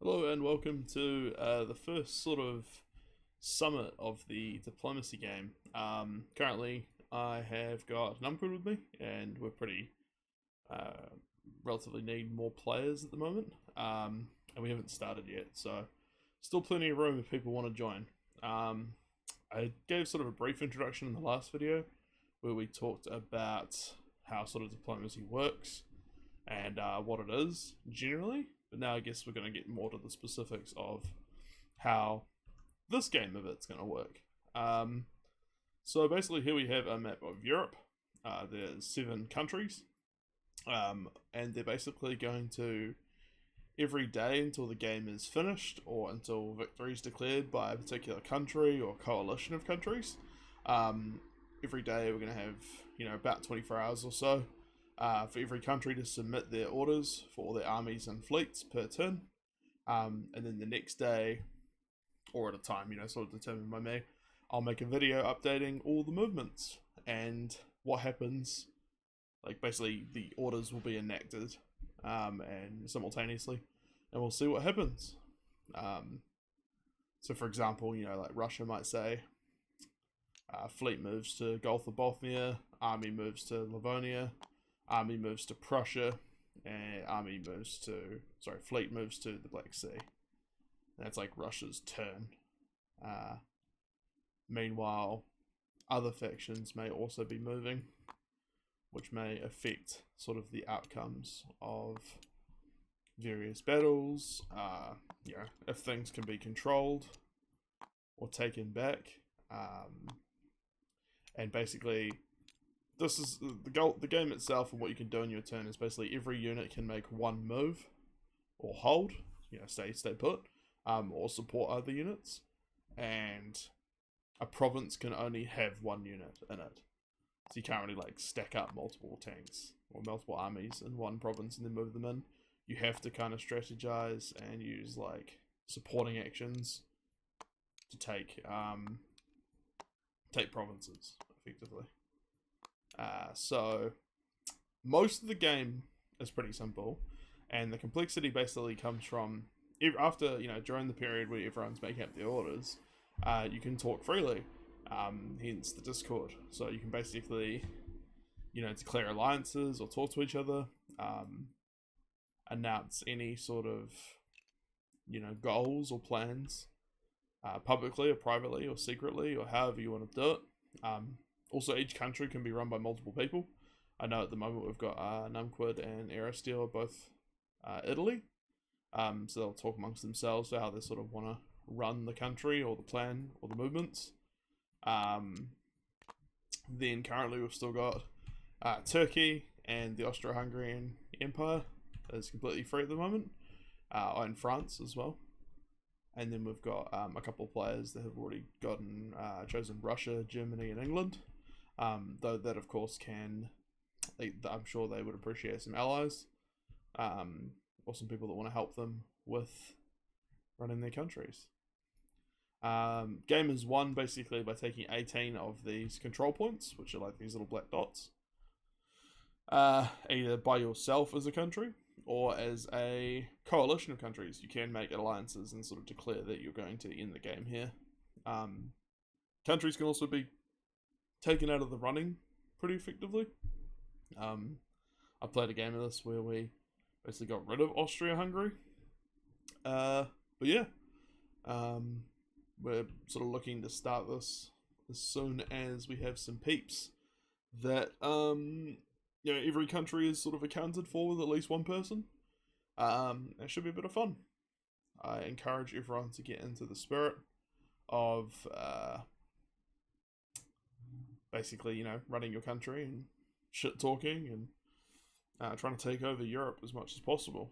Hello and welcome to the first sort of summit of the diplomacy game. Currently, I have got Numquid with me, and we're pretty uh, relatively need more players at the moment. And we haven't started yet, so still plenty of room if people want to join. I gave sort of a brief introduction in the last video where we talked about how sort of diplomacy works and what it is generally. But now I guess we're going to get more to the specifics of how this game of it's going to work. So basically, here we have a map of Europe. There's 7 countries, and they're basically going to every day until the game is finished or until victory is declared by a particular country or coalition of countries. Every day we're going to have about 24 hours or so for every country to submit their orders for all their armies and fleets per turn. And then the next day, or at a time, sort of determined by me, I'll make a video updating all the movements and what happens. Like, basically, the orders will be enacted and simultaneously, and we'll see what happens. So, for example, like Russia might say, fleet moves to Gulf of Bothnia, army moves to Livonia, army moves to Prussia, and fleet moves to the Black Sea. That's like Russia's turn. Meanwhile, other factions may also be moving, which may affect sort of the outcomes of various battles. If things can be controlled or taken back, and basically, this is the goal. The game itself, and what you can do in your turn is basically every unit can make one move, or hold, stay put, or support other units, and a province can only have one unit in it. So you can't really like stack up multiple tanks or multiple armies in one province and then move them in. You have to kind of strategize and use like supporting actions to take provinces effectively. So most of the game is pretty simple, and the complexity basically comes from after during the period where everyone's making up their orders. You can talk freely, hence the Discord. So you can basically declare alliances or talk to each other, announce any sort of goals or plans, publicly or privately or secretly or however you want to do it. Also, each country can be run by multiple people. I know at the moment we've got Numquid and Aristeel are both Italy. So they'll talk amongst themselves about how they sort of want to run the country or the plan or the movements. Then currently we've still got Turkey, and the Austro-Hungarian Empire is completely free at the moment, and France as well. And then we've got a couple of players that have already chosen Russia, Germany, and England. Though that, of course, I'm sure they would appreciate some allies, or some people that want to help them with running their countries. Game is won basically by taking 18 of these control points, which are like these little black dots, either by yourself as a country or as a coalition of countries. You can make alliances and sort of declare that you're going to end the game here. Countries can also be taken out of the running pretty effectively. I played a game of this where we basically got rid of Austria-Hungary. But yeah, we're sort of looking to start this as soon as we have some peeps that every country is sort of accounted for with at least one person. It should be a bit of fun. I encourage everyone to get into the spirit of basically running your country and shit talking and trying to take over Europe as much as possible.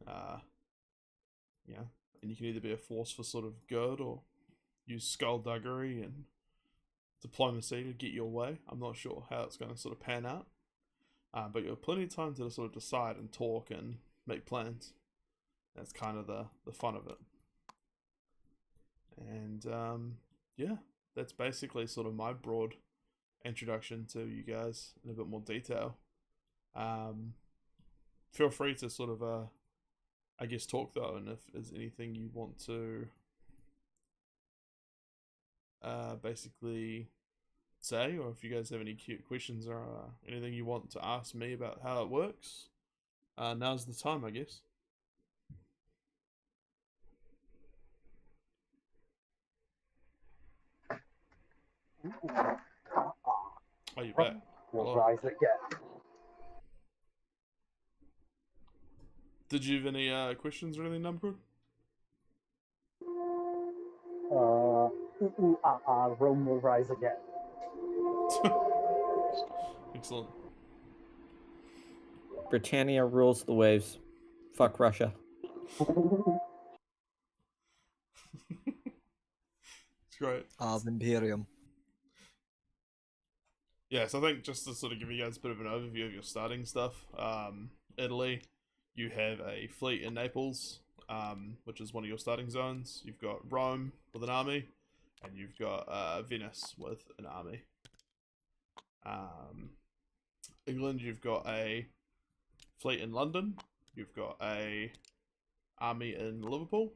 And you can either be a force for sort of good or use skullduggery and diplomacy to get your way. I'm not sure how it's going to sort of pan out. But you have plenty of time to sort of decide and talk and make plans. That's kind of the fun of it. And yeah, that's basically sort of my broad introduction to you guys in a bit more detail. Feel free to sort of I guess talk though, and if there's anything you want to basically say, or if you guys have any cute questions or anything you want to ask me about how it works, now's the time, I guess. Oh, you're back. Will Hello. rise again. Did you have any questions or anything, Number? Rome will rise again. Excellent. Britannia rules the waves. Fuck Russia. It's great. Of Imperium. Yeah, so I think just to sort of give you guys a bit of an overview of your starting stuff, Italy, you have a fleet in Naples, which is one of your starting zones. You've got Rome with an army, and you've got Venice with an army. England, you've got a fleet in London, you've got a army in Liverpool,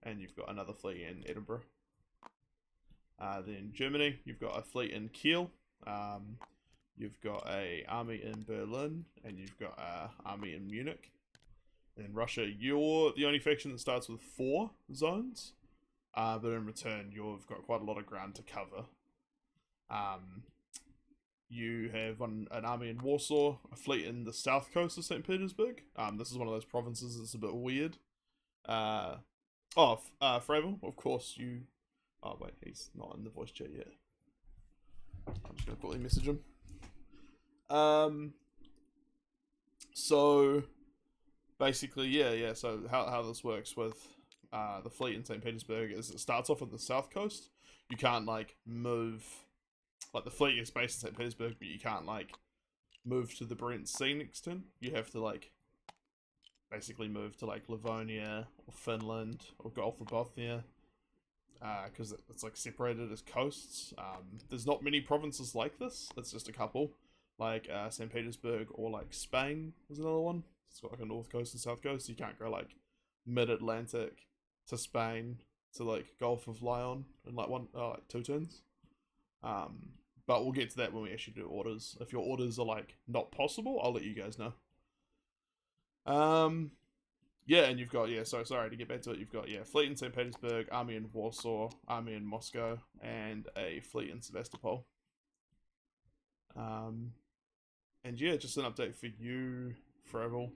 and you've got another fleet in Edinburgh. Then Germany, you've got a fleet in Kiel, you've got a army in Berlin, and you've got a army in Munich. In Russia, you're the only faction that starts with 4 zones, but in return, you've got quite a lot of ground to cover. You have an army in Warsaw, a fleet in the south coast of St. Petersburg. This is one of those provinces that's a bit weird. Fravel, of course, you... Oh, wait, he's not in the voice chat yet. I'm just going to quickly message him. So, basically, yeah, so how this works with the fleet in St. Petersburg is it starts off at the south coast. You can't, like, move... Like, the fleet is based in St. Petersburg, but you can't, like, move to the Barents Sea next turn. You have to, like, basically move to, like, Livonia or Finland or Gulf of Bothnia, because it's, like, separated as coasts. There's not many provinces like this. It's just a couple. Like, St. Petersburg or, like, Spain is another one. It's got, like, a north coast and south coast. You can't go, like, mid-Atlantic to Spain to, like, Gulf of Lion in, like, 2 turns. But we'll get to that when we actually do orders. If your orders are, like, not possible, I'll let you guys know. Yeah, and you've got, sorry to get back to it, you've got, fleet in St. Petersburg, army in Warsaw, army in Moscow, and a fleet in Sevastopol. And yeah, just an update for you, Fravel.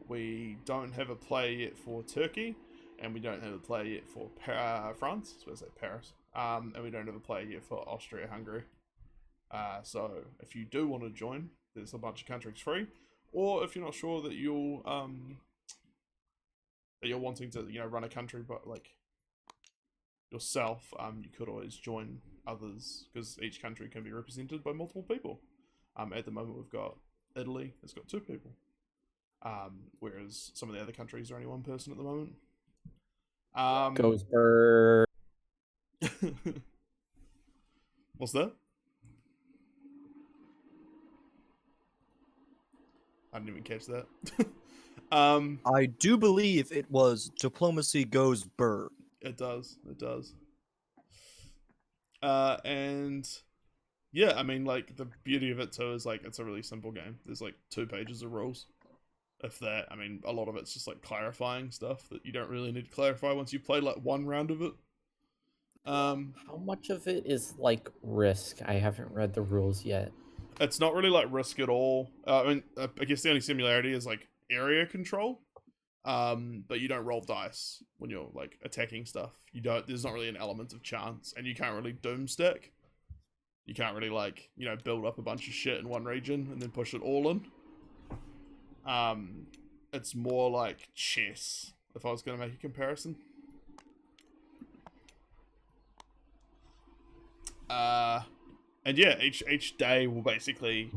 We don't have a player yet for Turkey, and we don't have a player yet for France, I was going to say Paris. And we don't have a player yet for Austria-Hungary. So if you do want to join, there's a bunch of countries free. Or if you're not sure that you're wanting to, run a country, but like yourself, you could always join others because each country can be represented by multiple people. At the moment, we've got Italy. It's got 2 people. Whereas some of the other countries are only 1 person at the moment. Goes bird. What's that? I didn't even catch that. I do believe it was diplomacy goes burr. It does. And yeah, I mean, like, the beauty of it too is, like, it's a really simple game. There's, like, 2 pages of rules. If that, I mean, a lot of it's just, like, clarifying stuff that you don't really need to clarify once you've played, like, 1 round of it. How much of it is, like, Risk? I haven't read the rules yet. It's not really, like, Risk at all. I mean, I guess the only similarity is, like, area control. But you don't roll dice when you're, like, attacking stuff. There's not really an element of chance, and you can't really doomstack. You can't really, like, build up a bunch of shit in one region and then push it all in. It's more like chess, if I was going to make a comparison. And yeah, each day will basically,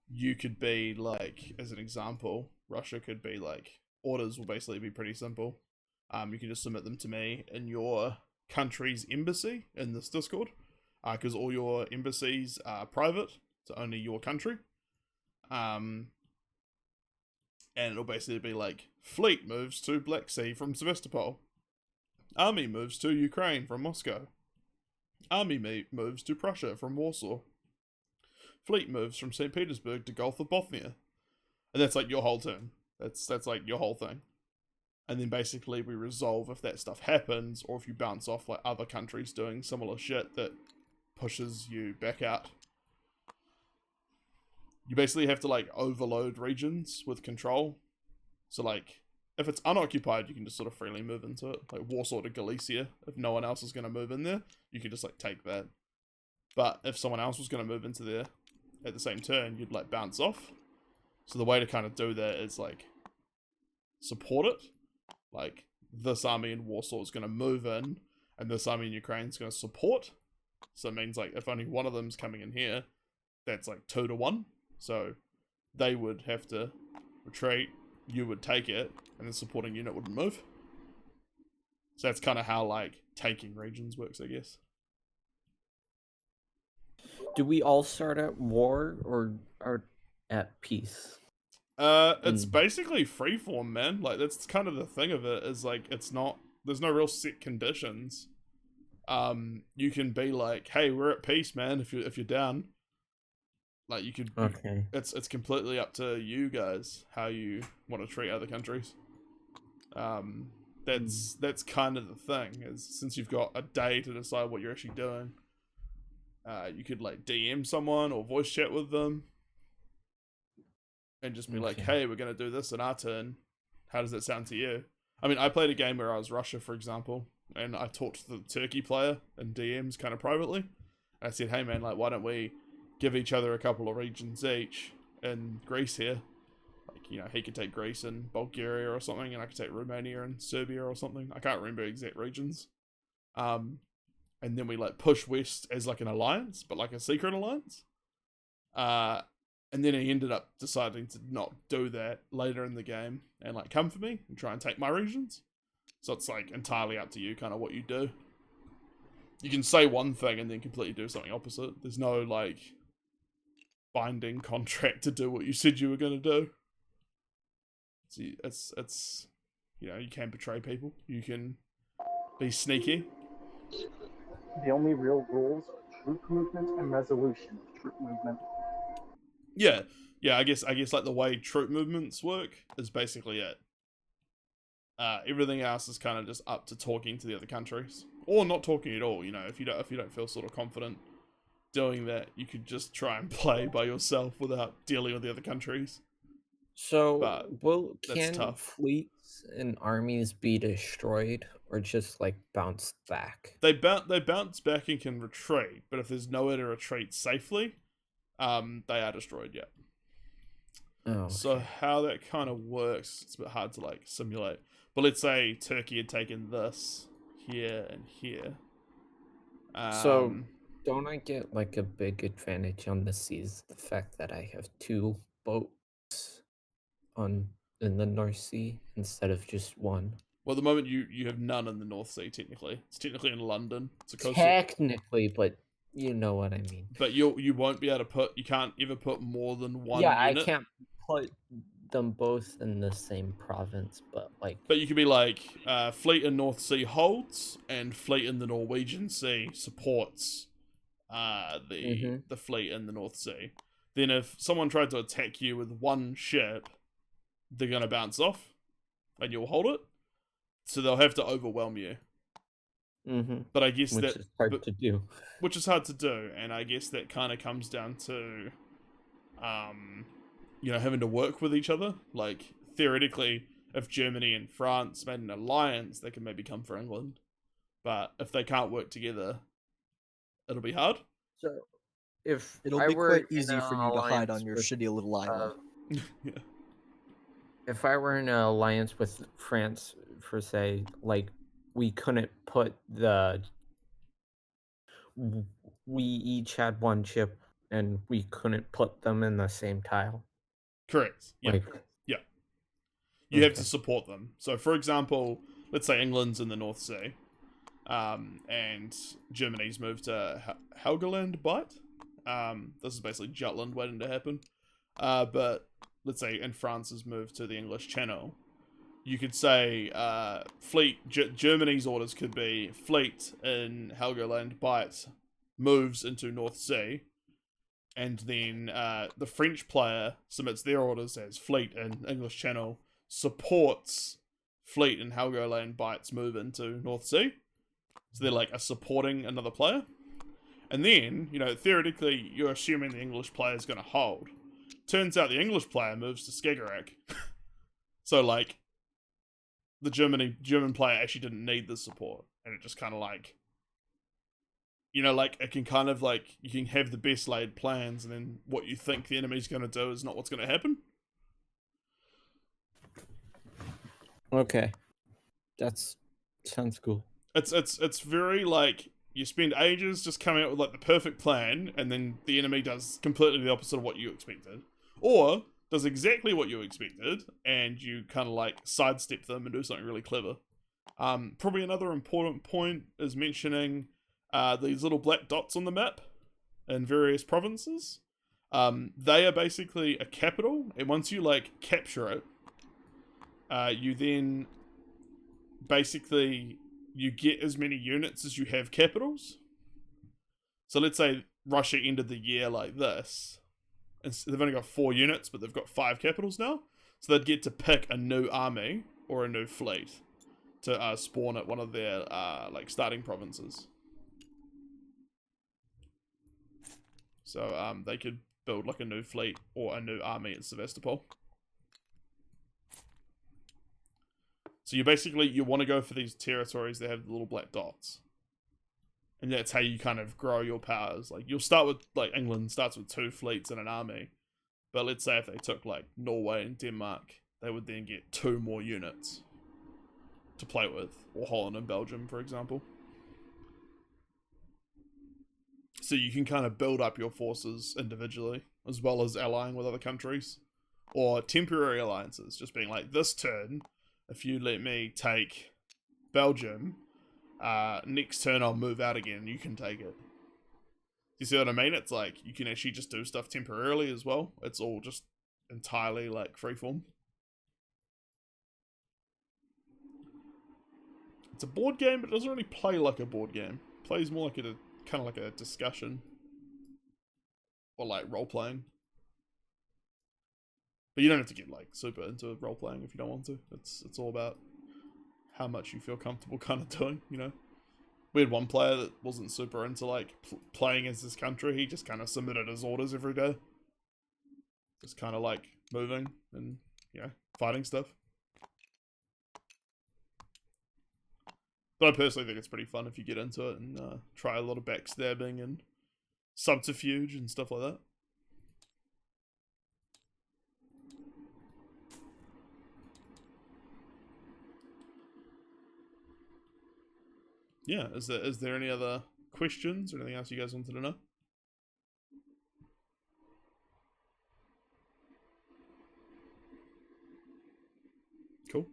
you could be, like, as an example, Russia could be, like, orders will basically be pretty simple. You can just submit them to me in your country's embassy in this Discord, because all your embassies are private to only your country. And it'll basically be like, fleet moves to Black Sea from Sevastopol. Army moves to Ukraine from Moscow. Army moves to Prussia from Warsaw. Fleet moves from St. Petersburg to Gulf of Bothnia. And that's like your whole turn. That's like your whole thing. And then basically we resolve if that stuff happens, or if you bounce off like other countries doing similar shit that pushes you back out. You basically have to like overload regions with control. So like, if it's unoccupied, you can just sort of freely move into it. Like Warsaw to Galicia, if no one else is going to move in there, you can just like take that. But if someone else was going to move into there at the same turn, you'd like bounce off. So the way to kind of do that is like support it. Like this army in Warsaw is going to move in, and this army in Ukraine is going to support. So it means like if only one of them's coming in here, that's like 2-1. So they would have to retreat, you would take it, and the supporting unit wouldn't move. So that's kind of how like taking regions works, I guess. Do we all start at war or at peace? It's basically freeform, man. Like that's kind of the thing of it, is like it's not, there's no real set conditions. You can be like, hey, we're at peace, man, if you're down. Like you could, okay. It's completely up to you guys how you want to treat other countries. That's kind of the thing, is since you've got a day to decide what you're actually doing, you could like DM someone or voice chat with them, and just be like, hey, we're gonna do this in our turn. How does that sound to you? I mean, I played a game where I was Russia, for example, and I talked to the Turkey player in DMs kind of privately. I said, hey man, like why don't we give each other a couple of regions each in Greece here. Like, you know, he could take Greece and Bulgaria or something, and I could take Romania and Serbia or something. I can't remember exact regions. And then we like push west as like an alliance, but like a secret alliance. And then he ended up deciding to not do that later in the game and like come for me and try and take my regions. So it's like entirely up to you kind of what you do. You can say one thing and then completely do something opposite. There's no like binding contract to do what you said you were going to do. See, it's you know, you can betray people. You can be sneaky. The only real rules are troop movement and resolution of troop movement. Yeah, I guess like the way troop movements work is basically it. Everything else is kind of just up to talking to the other countries, or not talking at all. You know, if you don't feel sort of confident doing that, you could just try and play by yourself without dealing with the other countries. So, But can tough. fleets and armies be destroyed or just like bounce back? They bounce back and can retreat, but if there's nowhere to retreat safely, they are destroyed. Yeah. Oh, okay. So how that kind of works, it's a bit hard to like simulate. But let's say Turkey had taken this here and here. So don't I get like a big advantage on the seas? The fact that I have 2 boats in the North Sea instead of just one. Well, at the moment you have none in the North Sea. Technically, it's technically in London. It's a coastal. Technically, but you know what I mean. But you won't be able to put. You can't ever put more than one. Yeah, unit. I can't put them both in the same province, but like. But you could be like, fleet in North Sea holds, and fleet in the Norwegian Sea supports the fleet in the North Sea. Then if someone tried to attack you with one ship, they're gonna bounce off, and you'll hold it. So they'll have to overwhelm you. But I guess which is hard to do. Which is hard to do, and I guess that kind of comes down to, you know, having to work with each other. Like, theoretically, if Germany and France made an alliance, they could maybe come for England. But if they can't work together, it'll be hard. So, if it'll be quite easy for you to hide on your shitty little island. Yeah. If I were in an alliance with France, for say, like, we couldn't put we each had one ship, and we couldn't put them in the same tile. Correct. Yeah. Like, yeah. You have to support them. So, for example, let's say England's in the North Sea, and Germany's moved to Helgoland Bight. This is basically Jutland waiting to happen. But let's say in France's move to the English Channel, you could say fleet. Germany's orders could be fleet in Helgoland Bight moves into North Sea, and then the French player submits their orders as fleet in English Channel supports fleet in Helgoland Bight's move into North Sea. So they're like supporting another player. And then, you know, theoretically, you're assuming the English player is going to hold. Turns out the English player moves to Skagerrak. So, like, the German player actually didn't need the support. And it just kind of like, you know, like, it can kind of like, you can have the best laid plans, and then what you think the enemy's going to do is not what's going to happen. Okay. Sounds cool. It's very like, you spend ages just coming up with like the perfect plan, and then the enemy does completely the opposite of what you expected, or does exactly what you expected, and you kind of like sidestep them and do something really clever. Probably another important point is mentioning these little black dots on the map in various provinces. They are basically a capital, and once you like capture it, you then basically you get as many units as you have capitals. So let's say Russia ended the year like this, and they've only got 4 units, but they've got 5 capitals now. So they'd get to pick a new army or a new fleet to spawn at one of their like starting provinces. So they could build like a new fleet or a new army at Sevastopol. So you want to go for these territories that have the little black dots. And that's how you kind of grow your powers. Like, you'll start with, like, England starts with 2 fleets and an army. But let's say if they took, like, Norway and Denmark, they would then get 2 more units to play with. Or Holland and Belgium, for example. So you can kind of build up your forces individually, as well as allying with other countries. Or temporary alliances, just being like, this turn, if you let me take Belgium, next turn I'll move out again, you can take it. You see what I mean? It's like, you can actually just do stuff temporarily as well. It's all just entirely like freeform. It's a board game, but it doesn't really play like a board game. It plays more like kind of like a discussion. Or like role-playing. But you don't have to get like super into role playing if you don't want to. It's all about how much you feel comfortable kind of doing, you know. We had one player that wasn't super into like playing as this country. He just kind of submitted his orders every day. Just kind of like moving and, you know, fighting stuff. But I personally think it's pretty fun if you get into it and try a lot of backstabbing and subterfuge and stuff like that. Yeah, is there any other questions or anything else you guys wanted to know? Cool.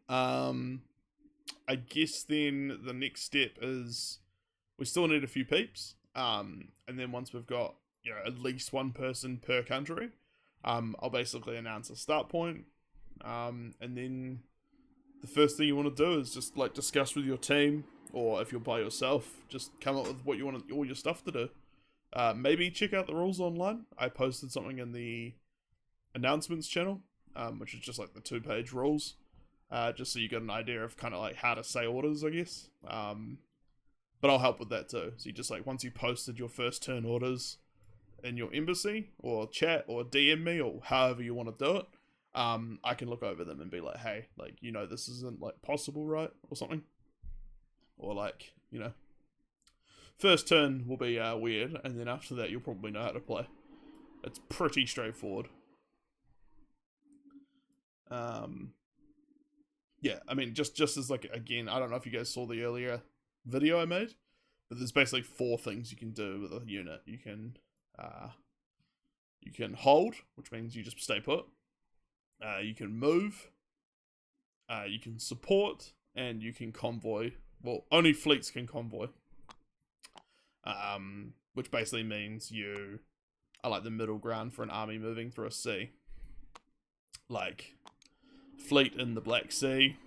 I guess then the next step is we still need a few peeps. And then once we've got, you know, at least one person per country, I'll basically announce a start point. And then the first thing you want to do is just like discuss with your team, or if you're by yourself, just come up with what you want all your stuff to do. Maybe check out the rules online. I posted something in the announcements channel, which is just like the 2-page rules, just so you get an idea of kind of like how to say orders, I guess. But I'll help with that too. So you just like, once you posted your first turn orders in your embassy or chat or DM me or however you want to do it, I can look over them and be like, hey, like, you know, this isn't like possible, right? Or something. Or like, you know, first turn will be weird, and then after that you'll probably know how to play. It's pretty straightforward. Yeah, I mean, just as like, again, I don't know if you guys saw the earlier video I made, but there's basically 4 things you can do with a unit. You can hold, which means you just stay put. You can move. You can support, and you can convoy. Well, only fleets can convoy. Which basically means you are like the middle ground for an army moving through a sea. like fleet in the Black Sea,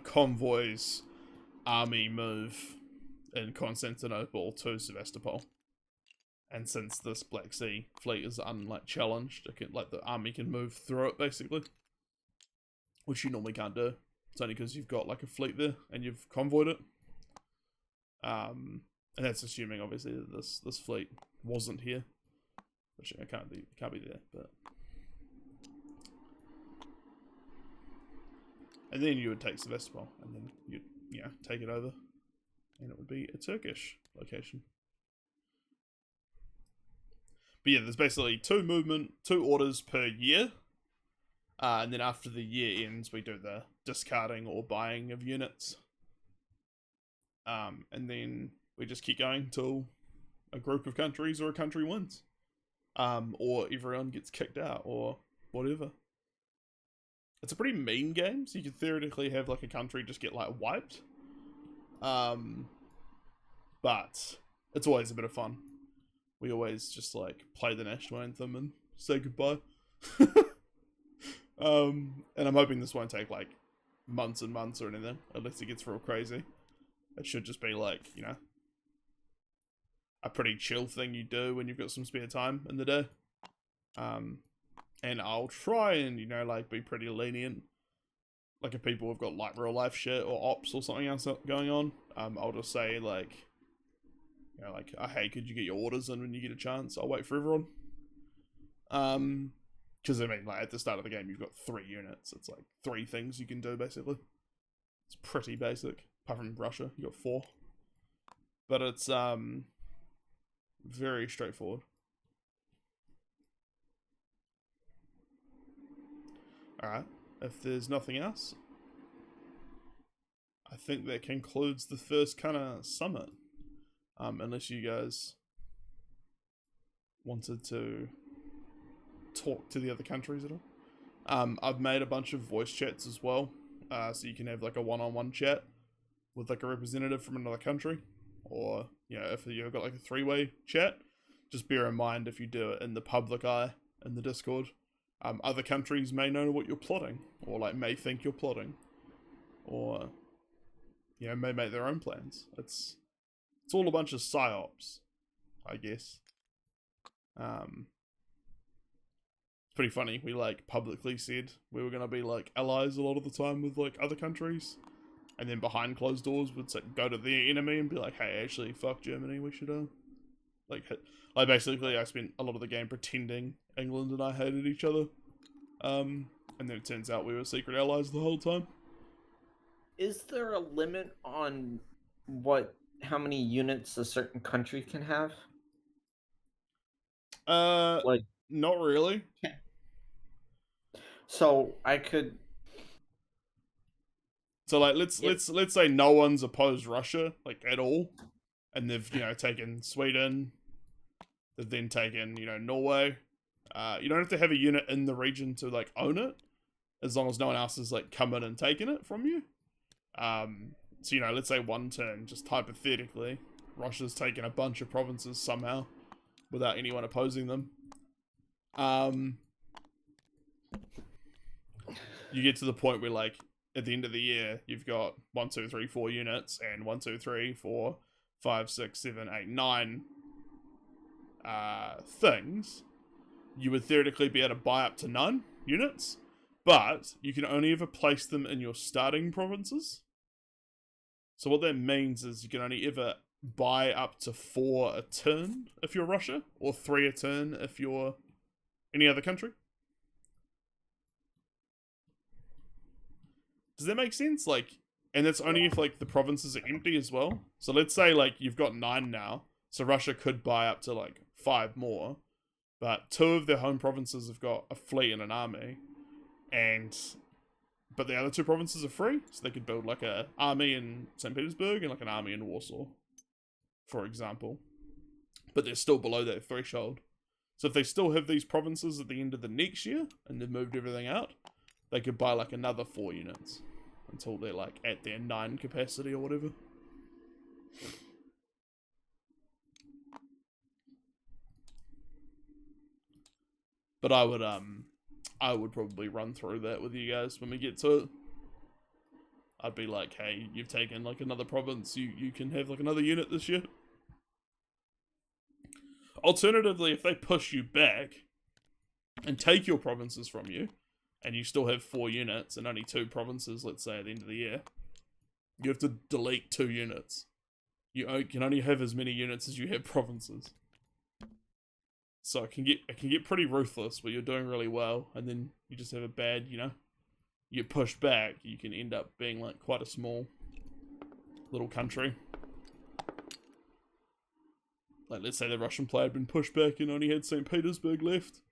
convoys, army move in Constantinople to Sevastopol. And since this Black Sea fleet is challenged, it can, like, the army can move through it basically, which you normally can't do. It's only because you've got like a fleet there and you've convoyed it. And that's assuming obviously that this fleet wasn't here, which it can't be there. But and then you would take Sevastopol, and then you'd take it over, and it would be a Turkish location. But yeah, there's basically two orders per year. And then after the year ends, we do the discarding or buying of units. And then we just keep going till a group of countries or a country wins. Or everyone gets kicked out or whatever. It's a pretty mean game, so you could theoretically have like a country just get like wiped. But it's always a bit of fun. We always just like play the national anthem and say goodbye. And I'm hoping this won't take like months and months or anything, unless it gets real crazy. It should just be like, a pretty chill thing you do when you've got some spare time in the day. And I'll try and, like be pretty lenient. Like if people have got like real life shit or ops or something else going on, I'll just say like, hey, could you get your orders in when you get a chance? I'll wait for everyone. Because I mean, like at the start of the game, you've got 3 units. It's like 3 things you can do basically. It's pretty basic. Apart from Russia, you got 4. But it's very straightforward. Alright, if there's nothing else, I think that concludes the first kind of summit. Unless you guys wanted to talk to the other countries at all. I've made a bunch of voice chats as well, so you can have like a one-on-one chat with like a representative from another country, or if you've got like a 3-way chat. Just bear in mind, if you do it in the public eye in the Discord, other countries may know what you're plotting, or like may think you're plotting, or may make their own plans. It's all a bunch of psyops, I guess. It's pretty funny. We like publicly said we were gonna be like allies a lot of the time with like other countries, and then behind closed doors would go to the enemy and be like, "Hey, actually, fuck Germany. We should hit." Basically, I spent a lot of the game pretending England and I hated each other, and then it turns out we were secret allies the whole time. Is there a limit on how many units a certain country can have? Not really. So I could. So like, let's say no one's opposed Russia like at all, and they've taken Sweden. They've then taken Norway. You don't have to have a unit in the region to like own it, as long as no one else has like come in and taken it from you. So let's say one turn, just hypothetically, Russia's taken a bunch of provinces somehow, without anyone opposing them. You get to the point where like at the end of the year, you've got 1, 2, 3, 4 units, and 1, 2, 3, 4, 5, 6, 7, 8, 9 things. You would theoretically be able to buy up to 9 units, but you can only ever place them in your starting provinces. So what that means is you can only ever buy up to 4 a turn if you're Russia, or 3 a turn if you're any other country. Does that make sense? Like, and that's only if like the provinces are empty as well. So let's say like you've got 9 now, so Russia could buy up to like 5 more, but 2 of their home provinces have got a fleet and an army, but the other 2 provinces are free, so they could build like a army in St. Petersburg and like an army in Warsaw, for example. But they're still below that threshold. So if they still have these provinces at the end of the next year and they've moved everything out, they could buy like another 4 units until they're like at their 9 capacity or whatever. But I would I would probably run through that with you guys when we get to it. I'd be like, hey, you've taken like another province, you can have like another unit this year. Alternatively, if they push you back and take your provinces from you, and you still have 4 units and only 2 provinces, let's say, at the end of the year, you have to delete 2 units. You can only have as many units as you have provinces. So it can get pretty ruthless where you're doing really well, and then you just have a bad, you get pushed back, you can end up being like quite a small little country. Like, let's say the Russian player had been pushed back and only had St. Petersburg left.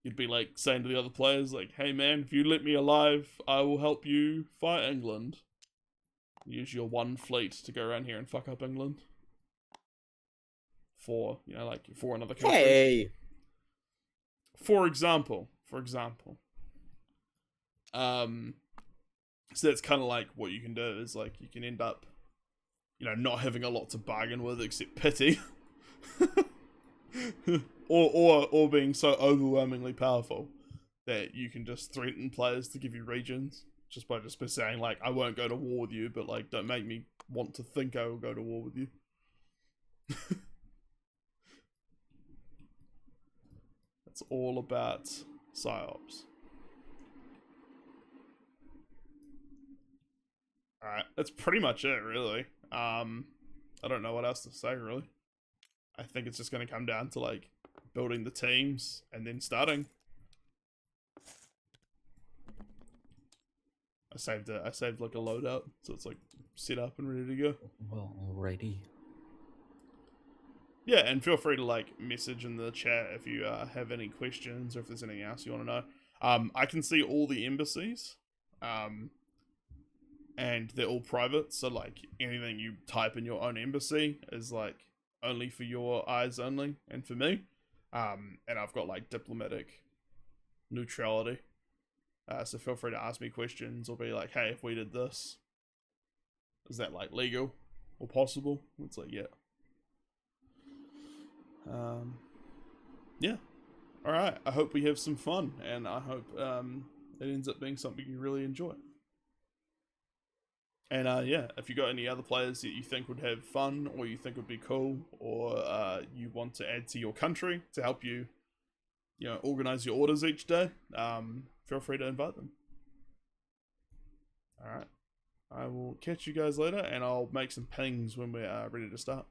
You'd be like saying to the other players, like, hey man, if you let me alive, I will help you fight England. Use your 1 fleet to go around here and fuck up England. For, like, for another country. Hey! For example. So that's kind of like what you can do, is like, you can end up, not having a lot to bargain with except pity. or being so overwhelmingly powerful that you can just threaten players to give you regions just by saying, like, I won't go to war with you, but like, don't make me want to think I will go to war with you. It's all about psyops. Alright, that's pretty much it, really. I don't know what else to say, really. I think it's just going to come down to, like, building the teams and then starting. I saved like a loadout, so it's like set up and ready to go. Well, alrighty. Yeah, and feel free to like message in the chat if you have any questions or if there's anything else you want to know. I can see all the embassies, and they're all private, so like anything you type in your own embassy is like only for your eyes only and for me. And I've got like diplomatic neutrality. So feel free to ask me questions or be like, hey, if we did this, is that like legal or possible? It's like, yeah. Yeah. Alright, I hope we have some fun, and I hope it ends up being something you really enjoy. And yeah, if you got any other players that you think would have fun, or you think would be cool, or you want to add to your country to help you, organize your orders each day, feel free to invite them. Alright, I will catch you guys later, and I'll make some pings when we're ready to start.